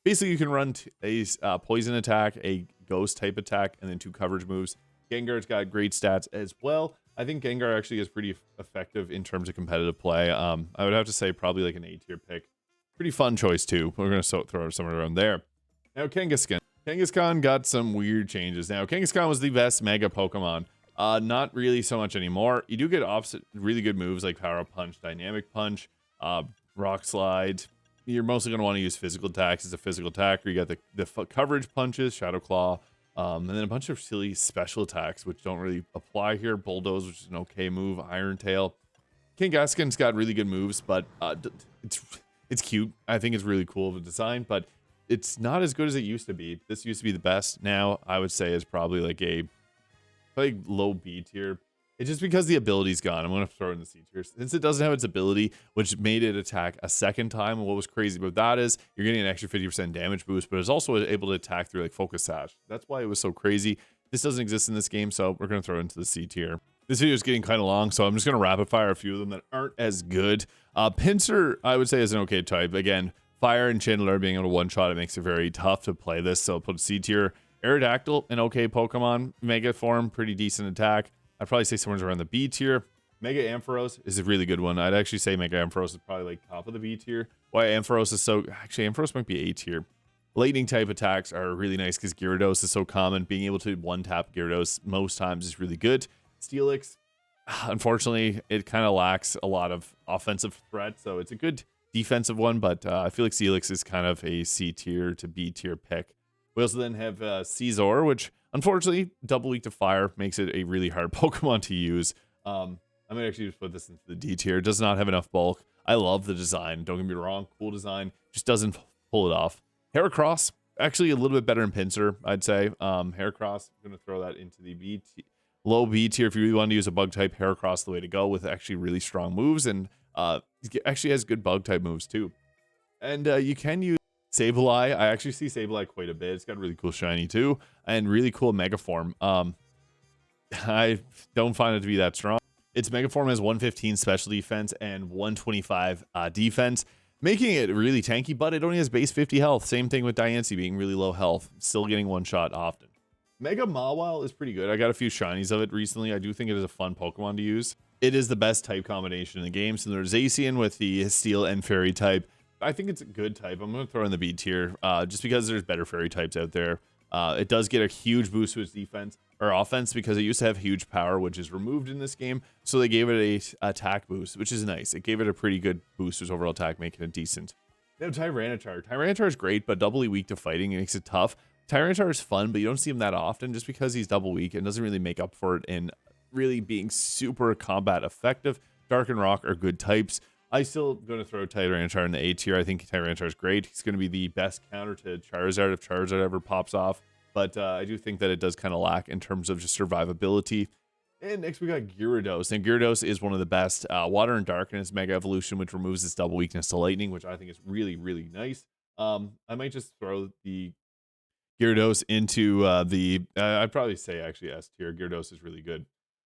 basically you can run a poison attack, a ghost type attack, and then 2 coverage moves. Gengar's got great stats as well. I think Gengar actually is pretty effective in terms of competitive play. I would have to say probably like an A tier pick. Pretty fun choice too. We're going to throw somewhere around there. Now Kangaskhan. Kangaskhan got some weird changes. Now Kangaskhan was the best Mega Pokemon. Not really so much anymore. You do get opposite really good moves like Power Up Punch, Dynamic Punch, Rock Slide. You're mostly going to want to use physical attacks as a physical attacker. You got the coverage punches, Shadow Claw, and then a bunch of silly special attacks which don't really apply here. Bulldoze, which is an okay move. Iron Tail. Kangaskhan's got really good moves, but it's cute. I think it's really cool of a design, but it's not as good as it used to be. This used to be the best. Now I would say is probably like low B tier. It's just because the ability's gone. I'm going to throw it in the C tier. Since it doesn't have its ability, which made it attack a second time. And what was crazy about that is you're getting an extra 50% damage boost, but it's also able to attack through like Focus Sash. That's why it was so crazy. This doesn't exist in this game, so we're going to throw it into the C tier. This video is getting kind of long, so I'm just going to rapid fire a few of them that aren't as good. Pinsir, I would say, is an okay type. Again, Fire and Chandelure being able to one-shot, it makes it very tough to play this, so I'll put C tier. Aerodactyl, an okay Pokemon. Mega Form, pretty decent attack. I'd probably say somewhere around the B tier. Mega Ampharos is a really good one. I'd actually say Mega Ampharos is probably like top of the B tier. Why Ampharos is so... Actually, Ampharos might be A tier. Lightning type attacks are really nice because Gyarados is so common. Being able to one-tap Gyarados most times is really good. Steelix, unfortunately, it kind of lacks a lot of offensive threat, so it's a good defensive one, but I feel like Steelix is kind of a C tier to B tier pick. We also then have Scizor, which unfortunately, double weak to fire makes it a really hard Pokemon to use. I'm going to actually just put this into the D tier. It does not have enough bulk. I love the design. Don't get me wrong. Cool design. Just doesn't pull it off. Heracross, actually a little bit better in Pinsir, I'd say. Heracross, I'm going to throw that into the low B tier. If you really want to use a bug type, Heracross is the way to go with actually really strong moves. And it actually has good bug type moves too. And you can use Sableye. I actually see Sableye quite a bit. It's got really cool shiny too, and really cool Mega Form. I don't find it to be that strong. Its Mega Form has 115 special defense and 125 defense, making it really tanky, but it only has base 50 health. Same thing with Diancie being really low health, still getting one shot often. Mega Mawile is pretty good. I got a few shinies of it recently. I do think it is a fun Pokemon to use. It is the best type combination in the game. So there's Zacian with the Steel and Fairy type. I think it's a good type. I'm going to throw in the B tier just because there's better fairy types out there. It does get a huge boost to its defense or offense because it used to have huge power, which is removed in this game. So they gave it a attack boost, which is nice. It gave it a pretty good boost to its overall attack, making it decent. Now Tyranitar. Tyranitar is great, but doubly weak to fighting. It makes it tough. Tyranitar is fun, but you don't see him that often just because he's double weak and doesn't really make up for it in really being super combat effective. Dark and Rock are good types. I still going to throw Tyranitar in the A tier. I think Tyranitar is great. He's going to be the best counter to Charizard if Charizard ever pops off. But I do think that it does kind of lack in terms of just survivability. And next we got Gyarados. And Gyarados is one of the best. Water and Darkness Mega Evolution, which removes its double weakness to Lightning, which I think is really, really nice. I might just throw the Gyarados into I'd probably say actually S tier. Gyarados is really good.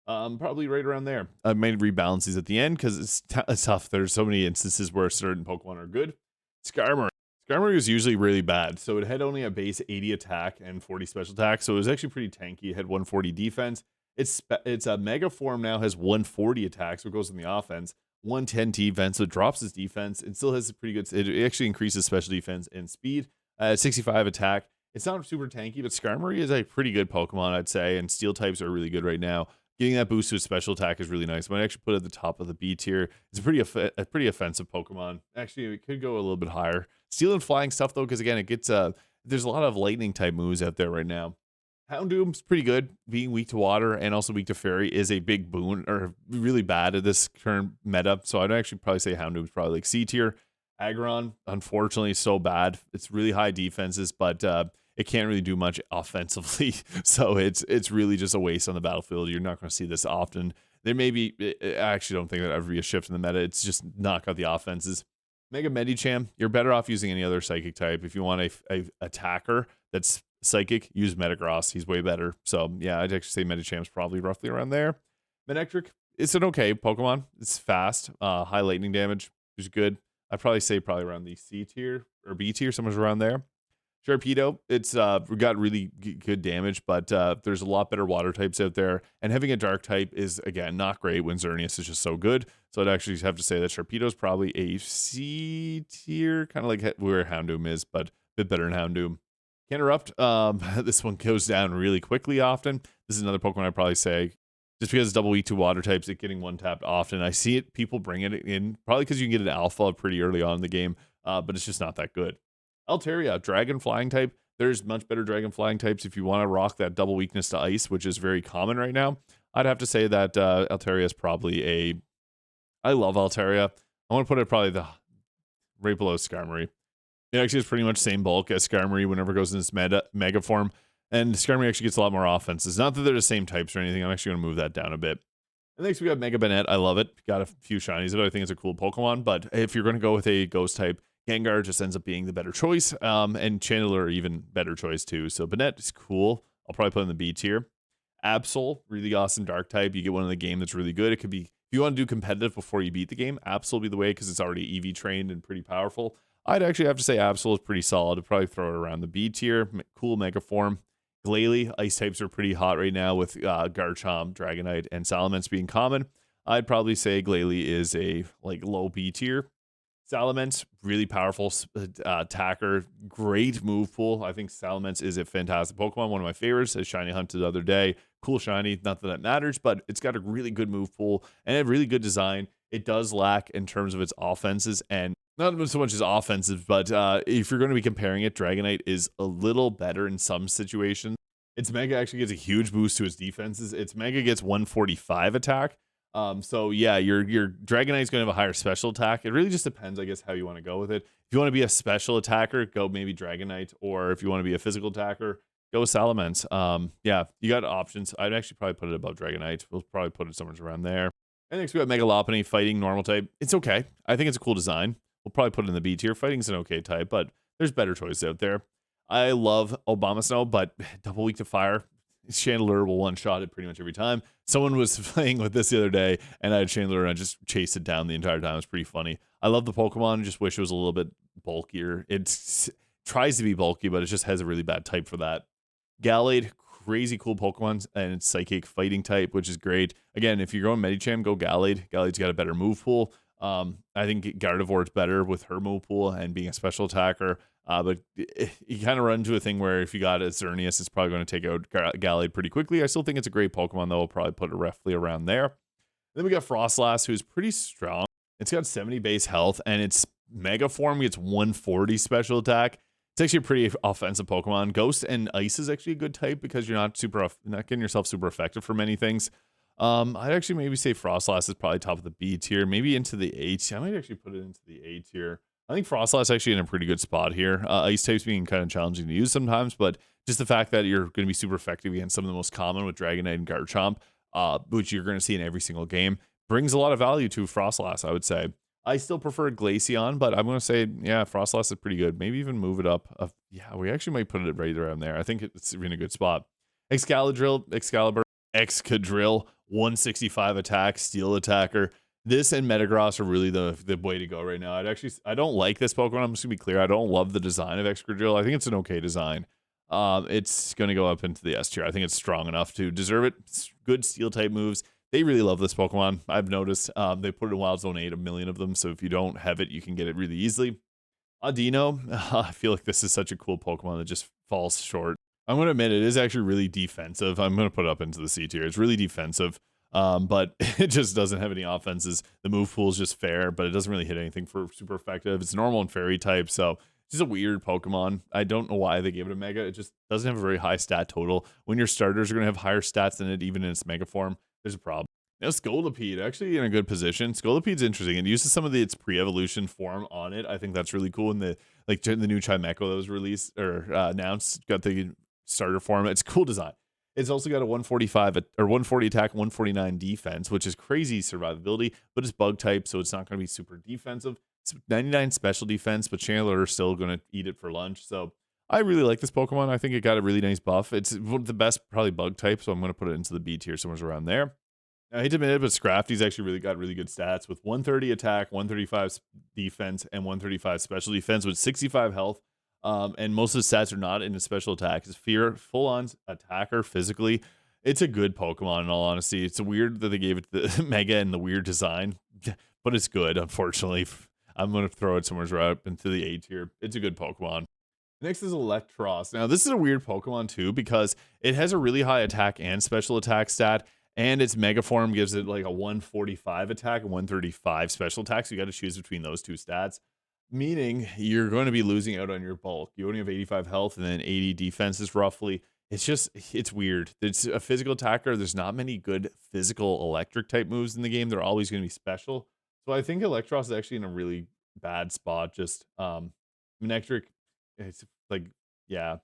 Probably right around there. I might rebalance these at the end because it's tough. There's so many instances where certain Pokemon are good. Skarmory. Skarmory was usually really bad. So it had only a base 80 attack and 40 special attack. So it was actually pretty tanky. It had 140 defense. It's a Mega Form now has 140 attacks, so it goes in the offense. 110 defense, so it drops its defense. It still has a pretty good... It actually increases special defense and speed. 65 attack. It's not super tanky, but Skarmory is a pretty good Pokemon, I'd say. And Steel types are really good right now. Getting that boost to its special attack is really nice. I might actually put it at the top of the B tier. It's a pretty offensive Pokemon. Actually, it could go a little bit higher. Steel and flying stuff, though, because, again, it gets... there's a lot of lightning-type moves out there right now. Houndoom's pretty good. Being weak to water and also weak to fairy is a big boon, or really bad at this current meta. So I'd actually probably say Houndoom's probably like C tier. Aggron, unfortunately, so bad. It's really high defenses, but it can't really do much offensively. So it's really just a waste on the battlefield. You're not going to see this often. There may be, I actually don't think that ever be a shift in the meta. It's just not got the offenses. Mega Medicham, you're better off using any other psychic type. If you want a attacker that's psychic, use Metagross. He's way better. So yeah, I'd actually say Medicham's probably roughly around there. Manectric, it's an okay Pokemon. It's fast, high lightning damage, which is good. I'd probably say probably around the C tier or B tier, somewhere around there. Sharpedo, it's got really good damage, but there's a lot better water types out there. And having a dark type is, again, not great when Xerneas is just so good. So I'd actually have to say that Sharpedo is probably a C tier, kind of like where Houndoom is, but a bit better than Houndoom. Canterupt, this one goes down really quickly often. This is another Pokemon I'd probably say, just because it's double weak to water types, it getting one-tapped often. I see it, people bring it in, probably because you can get an alpha pretty early on in the game, but it's just not that good. Altaria, dragon flying type. There's much better dragon flying types if you want to rock that double weakness to ice, which is very common right now. I'd have to say that Altaria is probably a... I love Altaria. I want to put it probably right below Skarmory. It actually is pretty much same bulk as Skarmory whenever it goes in its mega form. And Skarmory actually gets a lot more offenses. Not that they're the same types or anything. I'm actually going to move that down a bit. And next we got Mega Banette. I love it. Got a few shinies of it. I think it's a cool Pokemon. But if you're going to go with a ghost type, Gengar just ends up being the better choice. And Chandelure even better choice too. So Banette is cool. I'll probably put in the B tier. Absol, really awesome dark type. You get one in the game that's really good. It could be, if you want to do competitive before you beat the game, Absol will be the way because it's already EV trained and pretty powerful. I'd actually have to say Absol is pretty solid. I'd probably throw it around the B tier. Cool mega form. Glalie, ice types are pretty hot right now with Garchomp, Dragonite, and Salamence being common. I'd probably say Glalie is a low B tier. Salamence, really powerful attacker, great move pool. I think Salamence is a fantastic Pokemon, one of my favorites. A shiny hunt the other day, cool shiny, not that matters, but it's got a really good move pool and a really good design. It does lack in terms of its offenses, and not so much as offensive, but if you're going to be comparing it, Dragonite is a little better in some situations. Its Mega actually gets a huge boost to its defenses. Its Mega gets 145 attack. So yeah, your Dragonite is going to have a higher special attack. It really just depends, I guess, how you want to go with it. If you want to be a special attacker, go maybe Dragonite, or if you want to be a physical attacker, go with Salamence. Yeah, you got options. I'd actually probably put it above Dragonite. We'll probably put it somewhere around there. And next we got Megalopony, fighting, normal type. It's okay. I think it's a cool design. We'll probably put it in the B tier. Fighting's an okay type, but there's better choices out there. I love Abomasnow, but double weak to fire. Chandelure will one-shot it pretty much every time. Someone was playing with this the other day, and I had Chandelure, and I just chased it down the entire time. It was pretty funny. I love the Pokemon. Just wish it was a little bit bulkier. It tries to be bulky, but it just has a really bad type for that. Gallade, crazy cool Pokemon, and it's psychic fighting type, which is great. Again, if you're going Medicham, go Gallade. Gallade's got a better move pool. I think Gardevoir is better with her move pool and being a special attacker. But you kind of run into a thing where if you got a Xerneas, it's probably going to take out Gallade pretty quickly. I still think it's a great Pokemon, though. I'll probably put it roughly around there. Then we got Frostlass, who's pretty strong. It's got 70 base health, and its Mega form gets 140 special attack. It's actually a pretty offensive Pokemon. Ghost and Ice is actually a good type because you're not getting yourself super effective for many things. I'd actually maybe say Frostlass is probably top of the B tier, maybe into the A tier. I might actually put it into the A tier. I think Frostlass is actually in a pretty good spot here. Ice types being kind of challenging to use sometimes, but just the fact that you're going to be super effective against some of the most common with Dragonite and Garchomp, which you're going to see in every single game, brings a lot of value to Frostlass, I would say. I still prefer Glaceon, but I'm going to say, yeah, Frostlass is pretty good. Maybe even move it up. Yeah, we actually might put it right around there. I think it's in a good spot. Excalibur, 165 attack, steel attacker. This and Metagross are really the way to go right now. I don't like this Pokemon. I'm just gonna be clear. I don't love the design of Excadrill. I think it's an okay design. It's gonna go up into the S tier. I think it's strong enough to deserve it. It's good steel type moves. They really love this Pokemon. I've noticed. They put it in Wild Zone 8, a million of them. So if you don't have it, you can get it really easily. Audino, I feel like this is such a cool Pokemon that just falls short. I'm going to admit it is actually really defensive. I'm going to put it up into the C tier. It's really defensive, but it just doesn't have any offenses. The move pool is just fair, but it doesn't really hit anything for super effective. It's normal and fairy type, so it's just a weird Pokemon. I don't know why they gave it a Mega. It just doesn't have a very high stat total. When your starters are going to have higher stats than it, even in its Mega form, there's a problem. Now, Scolipede, actually in a good position. Scolipede's interesting. It uses some of its pre-evolution form on it. I think that's really cool. In the new Chimecho that was released or announced, got the starter form. It's a cool design. It's also got a 145 or 140 attack, 149 defense, which is crazy survivability, but it's bug type, so it's not going to be super defensive. It's 99 special defense, but Chandelure is still going to eat it for lunch. So I really like this Pokemon. I think it got a really nice buff. It's one of the best, probably bug type, so I'm going to put it into the B tier, somewhere around there. I hate to admit it, but Scrafty's actually got really good stats with 130 attack, 135 defense, and 135 special defense with 65 health. And most of the stats are not in a special attack. It's full-on attacker physically. It's a good Pokemon in all honesty. It's weird that they gave it the Mega and the weird design, but it's good, unfortunately. I'm going to throw it somewhere right up into the A tier. It's a good Pokemon. Next is Electros. Now, this is a weird Pokemon too because it has a really high attack and special attack stat. And its Mega Form gives it like a 145 attack and 135 special attack. So you got to choose between those two stats, meaning you're going to be losing out on your bulk. You only have 85 health and then 80 defenses roughly. It's weird. It's a physical attacker. There's not many good physical electric type moves in the game. They're always going to be special. So I think Electros is actually in a really bad spot. Just Manectric, it's like, yeah.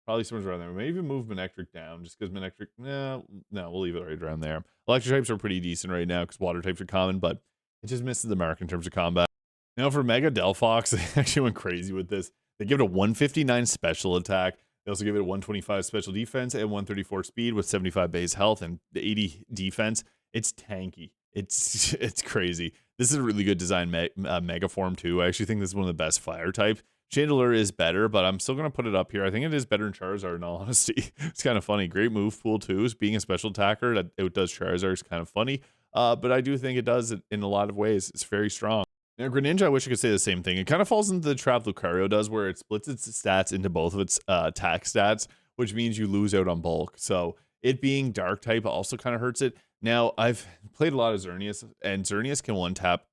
Probably somewhere around there. Maybe even move Manectric down just because Manectric, no, we'll leave it right around there. Electric types are pretty decent right now because water types are common, but it just misses the mark in terms of combat. Now for Mega Delphox, they actually went crazy with this. They give it a 159 special attack. They also give it a 125 special defense and 134 speed with 75 base health and 80 defense. It's tanky. It's crazy. This is a really good design Mega Form too. I actually think this is one of the best fire types. Chandelure is better, but I'm still going to put it up here. I think it is better than Charizard, in all honesty. It's kind of funny. Great move pool, too. Being a special attacker that outdoes Charizard is kind of funny, but I do think it does it in a lot of ways. It's very strong. Now, Greninja, I wish I could say the same thing. It kind of falls into the trap Lucario does, where it splits its stats into both of its attack stats, which means you lose out on bulk. So it being dark type also kind of hurts it. Now, I've played a lot of Xerneas, and Xerneas can one-tap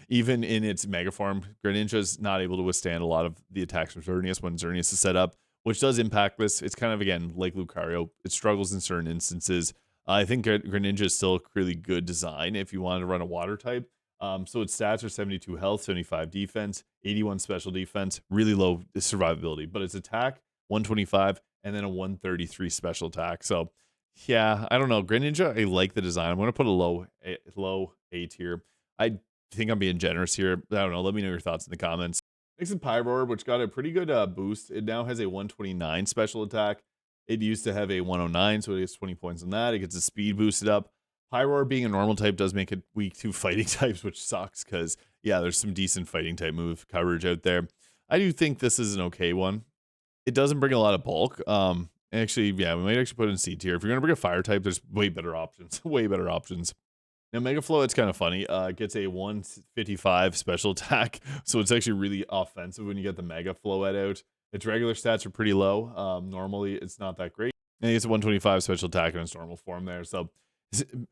even in its Mega Form. Greninja is not able to withstand a lot of the attacks from Xerneas when Xerneas is set up, which does impact this. It's kind of, again, like Lucario. It struggles in certain instances. I think Greninja is still a really good design if you wanted to run a water type. So its stats are 72 health, 75 defense, 81 special defense, really low survivability. But its attack, 125, and then a 133 special attack. So, yeah, I don't know. Greninja, I like the design. I'm going to put a low A tier. I think I'm being generous here. I don't know. Let me know your thoughts in the comments. Next is Pyroar, which got a pretty good boost. It now has a 129 special attack. It used to have a 109, so it gets 20 points on that. It gets a speed boosted up. Pyroar being a normal type does make it weak to fighting types, which sucks because, yeah, there's some decent fighting type move coverage out there. I do think this is an okay one. It doesn't bring a lot of bulk. Actually, yeah, we might actually put it in C tier. If you're going to bring a fire type, there's way better options. Way better options. Now, Mega Flow, it's kind of funny. It gets a 155 special attack, so it's actually really offensive when you get the Mega Floette out. Its regular stats are pretty low. Normally, it's not that great. And it gets a 125 special attack in its normal form there. So,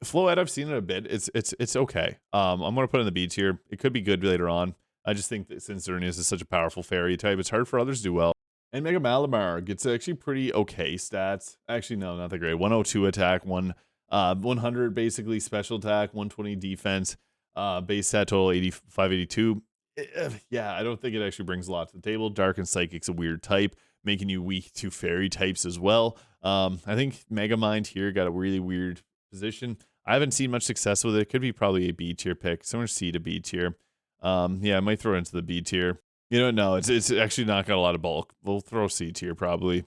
Floette, I've seen it a bit. It's okay. I'm going to put it in the B tier. It could be good later on. I just think that since Xerneas is such a powerful fairy type, it's hard for others to do well. And Mega Malamar gets actually pretty okay stats. Actually, no, not that great. 102 attack, 100 basically special attack, 120 defense, base stat total 582. Yeah, I don't think it actually brings a lot to the table. Dark and Psychic's a weird type, making you weak to fairy types as well. I think Megamind here got a really weird position. I haven't seen much success with it. It could be probably a B tier pick. Somewhere C to B tier. Yeah, I might throw it into the B tier. You don't know. It's actually not got a lot of bulk. We'll throw C tier probably.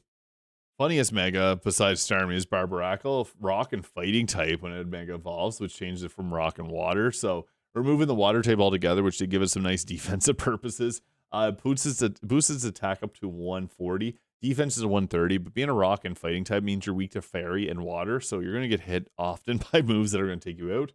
Funniest Mega besides Starmie is Barbaracle, rock and fighting type when it Mega evolves, which changes it from rock and water. So removing the water type altogether, which did give us some nice defensive purposes. Boosts its attack up to 140. Defense is a 130, but being a rock and fighting type means you're weak to fairy and water, so you're going to get hit often by moves that are going to take you out.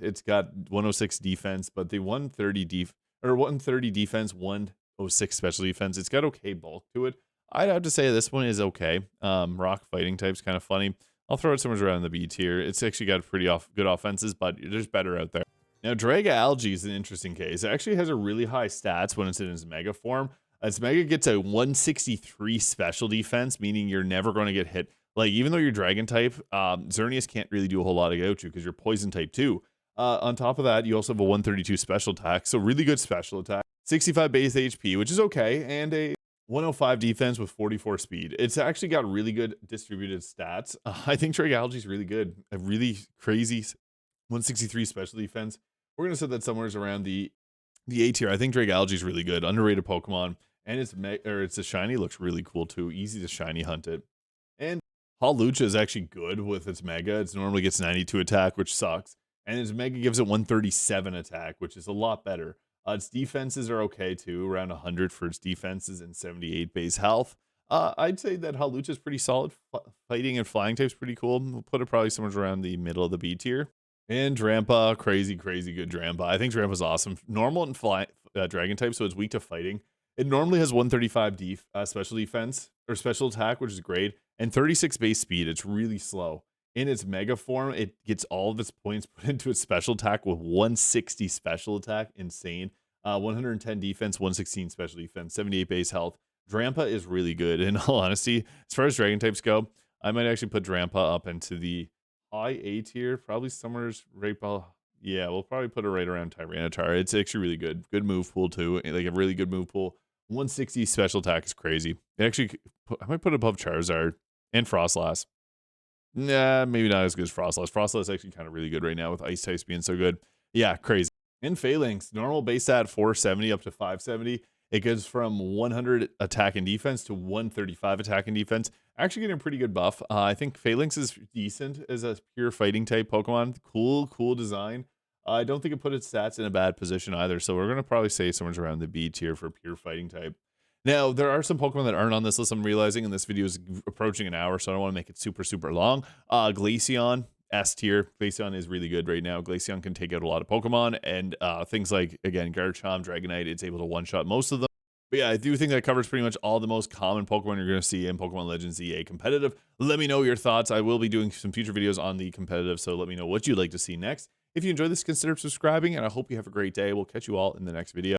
It's got 106 defense, but the 130 defense, 106 special defense. It's got okay bulk to it. I'd have to say this one is okay. Rock fighting type's kind of funny. I'll throw it somewhere around the B tier. It's actually got pretty good offenses, but there's better out there. Now, Draga Algae is an interesting case. It actually has a really high stats when it's in its Mega form. Its Mega gets a 163 special defense, meaning you're never going to get hit Like, even though you're dragon type, Xerneas can't really do a whole lot against you because you're poison type too. On top of that, you also have a 132 special attack, so really good special attack. 65 base HP, which is okay, and a 105 defense with 44 speed. It's actually got really good distributed stats. I think Dragalge is really good. A really crazy 163 special defense. We're gonna set that somewhere around the A tier. I think Dragalge is really good, underrated Pokemon, and it's a shiny looks really cool too. Easy to shiny hunt it. And Hawlucha is actually good with its Mega. It normally gets 92 attack, which sucks. And its Mega gives it 137 attack, which is a lot better. Its defenses are okay too, around 100 for its defenses and 78 base health. I'd say that Hawlucha is pretty solid. Fighting and flying type's pretty cool. We'll put it probably somewhere around the middle of the B tier. And Drampa, crazy good Drampa. I think Drampa's awesome. Normal and dragon type, so it's weak to fighting. It normally has 135 special defense or special attack, which is great, and 36 base speed. It's really slow. In its mega form, it gets all of its points put into its special attack with 160 special attack. Insane. 110 defense, 116 special defense, 78 base health. Drampa is really good. In all honesty, as far as dragon types go, I might actually put Drampa up into the high A tier, probably somewhere right by. Yeah, we'll probably put it right around Tyranitar. It's actually really good. Good move pool too. Like a really good move pool. 160 special attack is crazy. I might put it above Charizard and Frostlass. Nah, maybe not as good as Frostlass. Frostlass is actually kind of really good right now with Ice types being so good. Yeah, crazy. And Phalanx, normal base stat 470 up to 570. It goes from 100 attack and defense to 135 attack and defense. Actually getting a pretty good buff. I think Phalanx is decent as a pure fighting type Pokemon. Cool design. I don't think it put its stats in a bad position either. So we're going to probably say somewhere around the B tier for pure fighting type. Now, there are some Pokemon that aren't on this list, I'm realizing, and this video is approaching an hour, so I don't want to make it super long. Glaceon S tier. Glaceon is really good right now. Glaceon can take out a lot of Pokemon, and things like, again, Garchomp, Dragonite, it's able to one-shot most of them. But yeah, I do think that covers pretty much all the most common Pokemon you're going to see in Pokemon Legends EA competitive. Let me know your thoughts. I will be doing some future videos on the competitive, so let me know what you'd like to see next. If you enjoyed this, consider subscribing, and I hope you have a great day. We'll catch you all in the next video.